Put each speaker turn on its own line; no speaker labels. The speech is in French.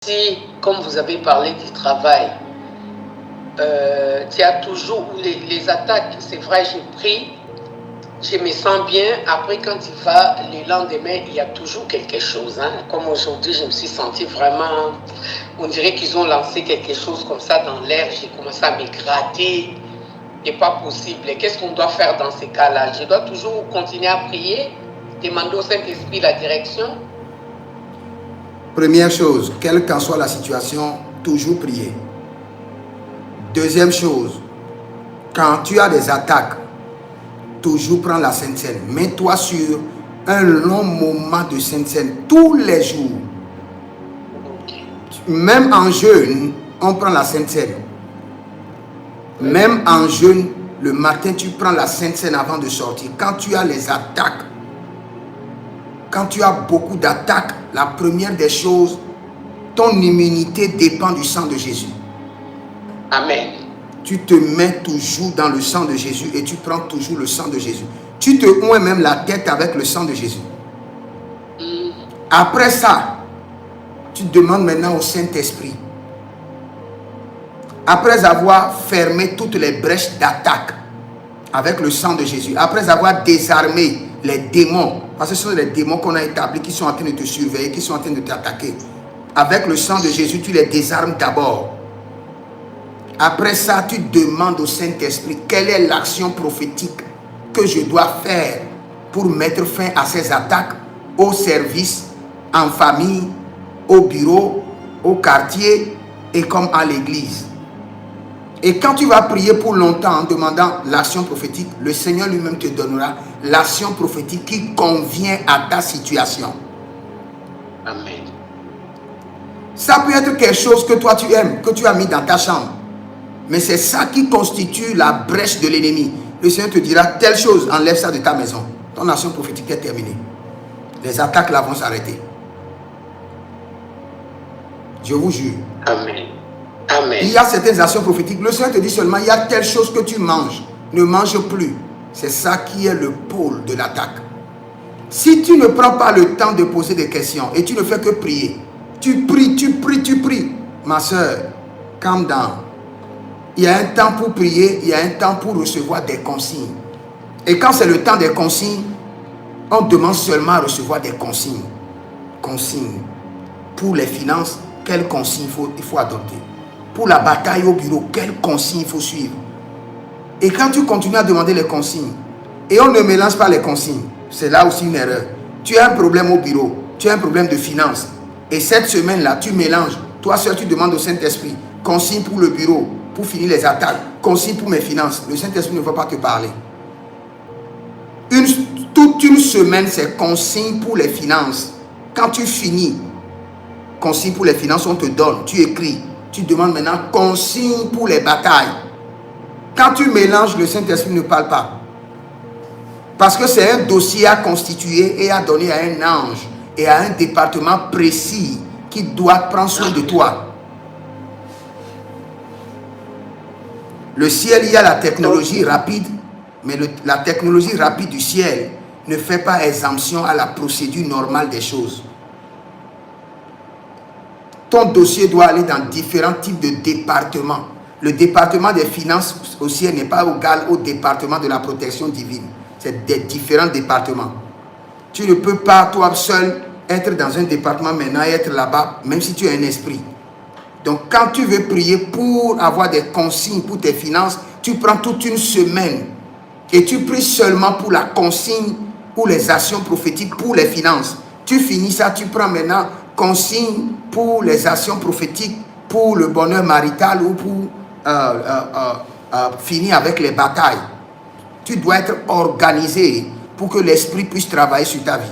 Si, comme vous avez parlé du travail, tu as toujours les attaques, c'est vrai, j'ai pris, je me sens bien. Après, quand tu vas le lendemain, il y a toujours quelque chose. Hein. Comme aujourd'hui, je me suis sentie vraiment, on dirait qu'ils ont lancé quelque chose comme ça dans l'air. J'ai commencé à me gratter. C'est pas possible. Qu'est-ce qu'on doit faire dans ces cas-là? Je dois toujours continuer à prier, demander au Saint-Esprit la direction.
Première chose, quelle qu'en soit la situation, toujours prier. Deuxième chose, quand tu as des attaques, toujours prends la Sainte Seine. Mets-toi sur un long moment de Sainte Seine tous les jours. Même en jeûne, on prend la Sainte Seine. Même en jeûne, le matin, tu prends la Sainte Seine avant de sortir. Quand tu as les attaques, quand tu as beaucoup d'attaques, la première des choses, ton immunité dépend du sang de Jésus.
Amen.
Tu te mets toujours dans le sang de Jésus et tu prends toujours le sang de Jésus. Tu te oins même la tête avec le sang de Jésus. Après ça, tu demandes maintenant au Saint-Esprit. Après avoir fermé toutes les brèches d'attaque avec le sang de Jésus, après avoir désarmé les démons, parce que ce sont les démons qu'on a établis qui sont en train de te surveiller, qui sont en train de t'attaquer. Avec le sang de Jésus, tu les désarmes d'abord. Après ça, tu demandes au Saint-Esprit quelle est l'action prophétique que je dois faire pour mettre fin à ces attaques au service, en famille, au bureau, au quartier et comme à l'église. Et quand tu vas prier pour longtemps en demandant l'action prophétique, le Seigneur lui-même te donnera l'action prophétique qui convient à ta situation.
Amen.
Ça peut être quelque chose que toi tu aimes, que tu as mis dans ta chambre. Mais c'est ça qui constitue la brèche de l'ennemi. Le Seigneur te dira telle chose, enlève ça de ta maison. Ton action prophétique est terminée. Les attaques là vont s'arrêter. Je vous jure.
Amen. Amen.
Il y a certaines actions prophétiques. Le Seigneur te dit seulement, il y a telle chose que tu manges. Ne mange plus. C'est ça qui est le pôle de l'attaque. Si tu ne prends pas le temps de poser des questions et tu ne fais que prier, tu pries. Ma soeur, calm down. Il y a un temps pour prier, il y a un temps pour recevoir des consignes. Et quand c'est le temps des consignes, on demande seulement à recevoir des consignes. Consignes. Pour les finances, quelles consignes il faut adopter? Pour la bataille au bureau, quelles consignes il faut suivre? Et quand tu continues à demander les consignes, et on ne mélange pas les consignes, c'est là aussi une erreur. Tu as un problème au bureau, tu as un problème de finances, et cette semaine-là, tu mélanges. Toi seul, tu demandes au Saint-Esprit, consigne pour le bureau, pour finir les attaques, consigne pour mes finances. Le Saint-Esprit ne va pas te parler. Toute une semaine, c'est consigne pour les finances. Quand tu finis, consigne pour les finances, on te donne, tu écris. Tu demandes maintenant consigne pour les batailles. Quand tu mélanges, le Saint-Esprit ne parle pas. Parce que c'est un dossier à constituer et à donner à un ange et à un département précis qui doit prendre soin de toi. Le ciel, il y a la technologie rapide, mais la technologie rapide du ciel ne fait pas exemption à la procédure normale des choses. Ton dossier doit aller dans différents types de départements. Le département des finances au ciel n'est pas égal au département de la protection divine. C'est des différents départements. Tu ne peux pas, toi seul, être dans un département maintenant et être là-bas, même si tu as un esprit. Donc, quand tu veux prier pour avoir des consignes pour tes finances, tu prends toute une semaine et tu pries seulement pour la consigne ou les actions prophétiques pour les finances. Tu finis ça, tu prends maintenant consigne pour les actions prophétiques, pour le bonheur marital ou pour finir avec les batailles. Tu dois être organisé pour que l'esprit puisse travailler sur ta vie.